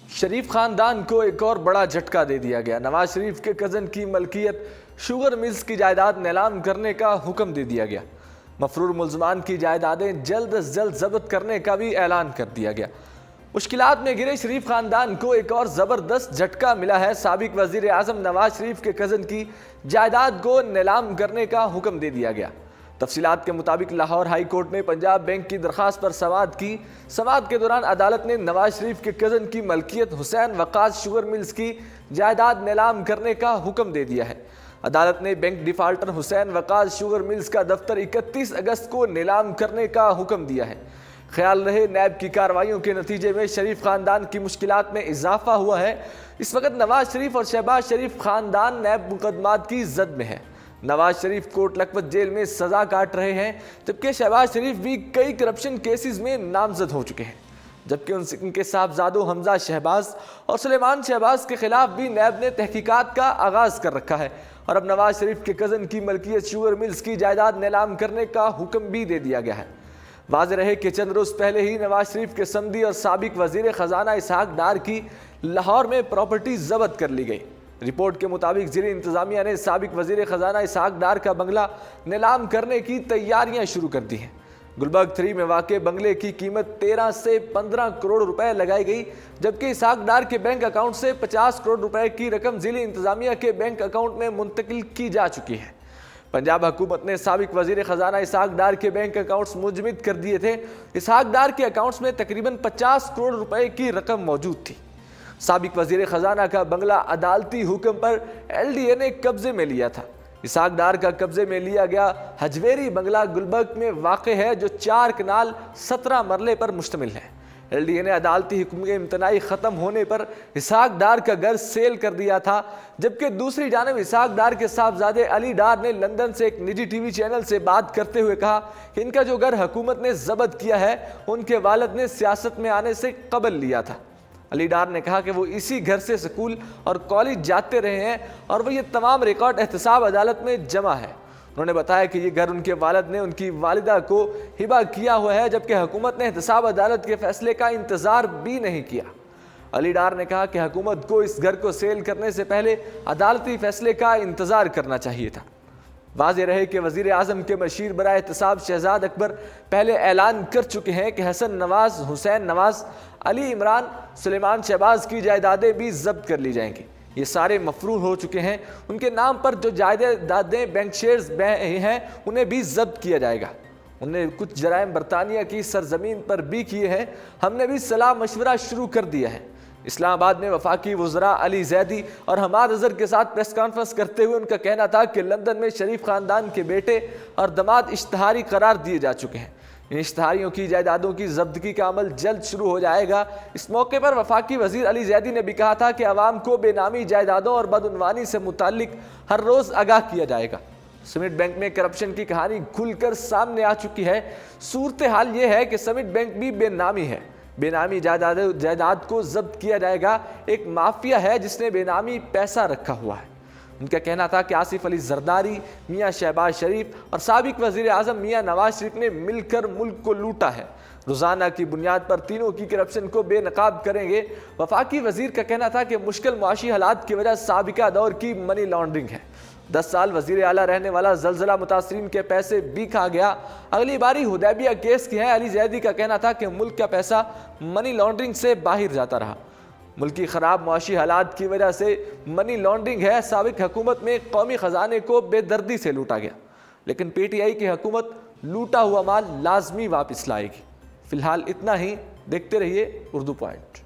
شریف خاندان کو ایک اور بڑا جھٹکا دے دیا گیا۔ نواز شریف کے کزن کی ملکیت شوگر ملز کی جائیداد نیلام کرنے کا حکم دے دیا گیا۔ مفرور ملزمان کی جائیدادیں جلد از جلد ضبط کرنے کا بھی اعلان کر دیا گیا۔ مشکلات میں گرے شریف خاندان کو ایک اور زبردست جھٹکا ملا ہے۔ سابق وزیر اعظم نواز شریف کے کزن کی جائیداد کو نیلام کرنے کا حکم دے دیا گیا۔ تفصیلات کے مطابق لاہور ہائی کورٹ نے پنجاب بینک کی درخواست پر سماعت کی۔ سماعت کے دوران عدالت نے نواز شریف کے کزن کی ملکیت حسین وقاص شوگر ملز کی جائیداد نیلام کرنے کا حکم دے دیا ہے۔ عدالت نے بینک ڈیفالٹر حسین وقاص شوگر ملز کا دفتر 31 اگست کو نیلام کرنے کا حکم دیا ہے۔ خیال رہے نیب کی کارروائیوں کے نتیجے میں شریف خاندان کی مشکلات میں اضافہ ہوا ہے۔ اس وقت نواز شریف اور شہباز شریف خاندان نیب مقدمات کی زد میں ہے۔ نواز شریف کوٹ لکھپت جیل میں سزا کاٹ رہے ہیں، جبکہ شہباز شریف بھی کئی کرپشن کیسز میں نامزد ہو چکے ہیں، جبکہ ان کے صاحبزادوں حمزہ شہباز اور سلیمان شہباز کے خلاف بھی نیب نے تحقیقات کا آغاز کر رکھا ہے، اور اب نواز شریف کے کزن کی ملکیت شوگر ملز کی جائیداد نیلام کرنے کا حکم بھی دے دیا گیا ہے۔ واضح رہے کہ چند روز پہلے ہی نواز شریف کے سمدی اور سابق وزیر خزانہ اسحاق ڈار کی لاہور میں پراپرٹی ضبط کر لی گئی۔ رپورٹ کے مطابق ضلع انتظامیہ نے سابق وزیر خزانہ اسحاق ڈار کا بنگلہ نیلام کرنے کی تیاریاں شروع کر دی ہیں۔ گلبرگ 3 میں واقع بنگلے کی قیمت 13 سے 15 کروڑ روپے لگائی گئی، جبکہ اسحاق ڈار کے بینک اکاؤنٹ سے 50 کروڑ روپے کی رقم ضلع انتظامیہ کے بینک اکاؤنٹ میں منتقل کی جا چکی ہے۔ پنجاب حکومت نے سابق وزیر خزانہ اسحاق ڈار کے بینک اکاؤنٹس منجمد کر دیے تھے۔ اسحاق ڈار کے اکاؤنٹس میں تقریباً 50 کروڑ روپے کی رقم موجود تھی۔ سابق وزیر خزانہ کا بنگلہ عدالتی حکم پر ایل ڈی اے نے قبضے میں لیا تھا۔ اسحاق ڈار کا قبضے میں لیا گیا حجویری بنگلہ گلبرگ میں واقع ہے، جو 4 کنال 17 مرلے پر مشتمل ہے۔ ایل ڈی اے نے عدالتی حکم کے امتناعی ختم ہونے پر اسحاق ڈار کا گھر سیل کر دیا تھا، جبکہ دوسری جانب اسحاق ڈار کے صاحبزادے علی ڈار نے لندن سے ایک نجی ٹی وی چینل سے بات کرتے ہوئے کہا کہ ان کا جو گھر حکومت نے ضبط کیا ہے ان کے والد نے سیاست میں آنے سے قبل لیا تھا۔ علی ڈار نے کہا کہ وہ اسی گھر سے سکول اور کالج جاتے رہے ہیں اور وہ یہ تمام ریکارڈ احتساب عدالت میں جمع ہے۔ انہوں نے بتایا کہ یہ گھر ان کے والد نے ان کی والدہ کو ہبہ کیا ہوا ہے، جبکہ حکومت نے احتساب عدالت کے فیصلے کا انتظار بھی نہیں کیا۔ علی ڈار نے کہا کہ حکومت کو اس گھر کو سیل کرنے سے پہلے عدالتی فیصلے کا انتظار کرنا چاہیے تھا۔ واضح رہے کہ وزیر اعظم کے مشیر برائے احتساب شہزاد اکبر پہلے اعلان کر چکے ہیں کہ حسن نواز، حسین نواز، علی عمران، سلیمان شہباز کی جائیدادیں بھی ضبط کر لی جائیں گی۔ یہ سارے مفرور ہو چکے ہیں۔ ان کے نام پر جو جائیدادیں بینک شیئرز ہیں انہیں بھی ضبط کیا جائے گا۔ انہوں نے کچھ جرائم برطانیہ کی سرزمین پر بھی کیے ہیں۔ ہم نے بھی صلاح مشورہ شروع کر دیا ہے۔ اسلام آباد میں وفاقی وزراء علی زیدی اور حماد اظہر کے ساتھ پریس کانفرنس کرتے ہوئے ان کا کہنا تھا کہ لندن میں شریف خاندان کے بیٹے اور داماد اشتہاری قرار دیے جا چکے ہیں۔ ان اشتہاریوں کی جائیدادوں کی ضبطگی کا عمل جلد شروع ہو جائے گا۔ اس موقع پر وفاقی وزیر علی زیدی نے بھی کہا تھا کہ عوام کو بے نامی جائیدادوں اور بدعنوانی سے متعلق ہر روز آگاہ کیا جائے گا۔ سمٹ بینک میں کرپشن کی کہانی کھل کر سامنے آ چکی ہے۔ صورتحال یہ ہے کہ سمٹ بینک بھی بے نامی ہے۔ بے نامی جائیداد کو ضبط کیا جائے گا۔ ایک مافیا ہے جس نے بے نامی پیسہ رکھا ہوا ہے۔ ان کا کہنا تھا کہ آصف علی زرداری، میاں شہباز شریف اور سابق وزیر اعظم میاں نواز شریف نے مل کر ملک کو لوٹا ہے۔ روزانہ کی بنیاد پر تینوں کی کرپشن کو بے نقاب کریں گے۔ وفاقی وزیر کا کہنا تھا کہ مشکل معاشی حالات کی وجہ سابقہ دور کی منی لانڈرنگ ہے۔ 10 سال وزیر اعلیٰ رہنے والا زلزلہ متاثرین کے پیسے بھی کھا گیا۔ اگلی باری حدیبیہ کیس کی ہے۔ علی زیدی کا کہنا تھا کہ ملک کا پیسہ منی لانڈرنگ سے باہر جاتا رہا۔ ملک کی خراب معاشی حالات کی وجہ سے منی لانڈرنگ ہے۔ سابق حکومت میں قومی خزانے کو بے دردی سے لوٹا گیا، لیکن پی ٹی آئی کی حکومت لوٹا ہوا مال لازمی واپس لائے گی۔ فی الحال اتنا ہی۔ دیکھتے رہیے اردو پوائنٹ۔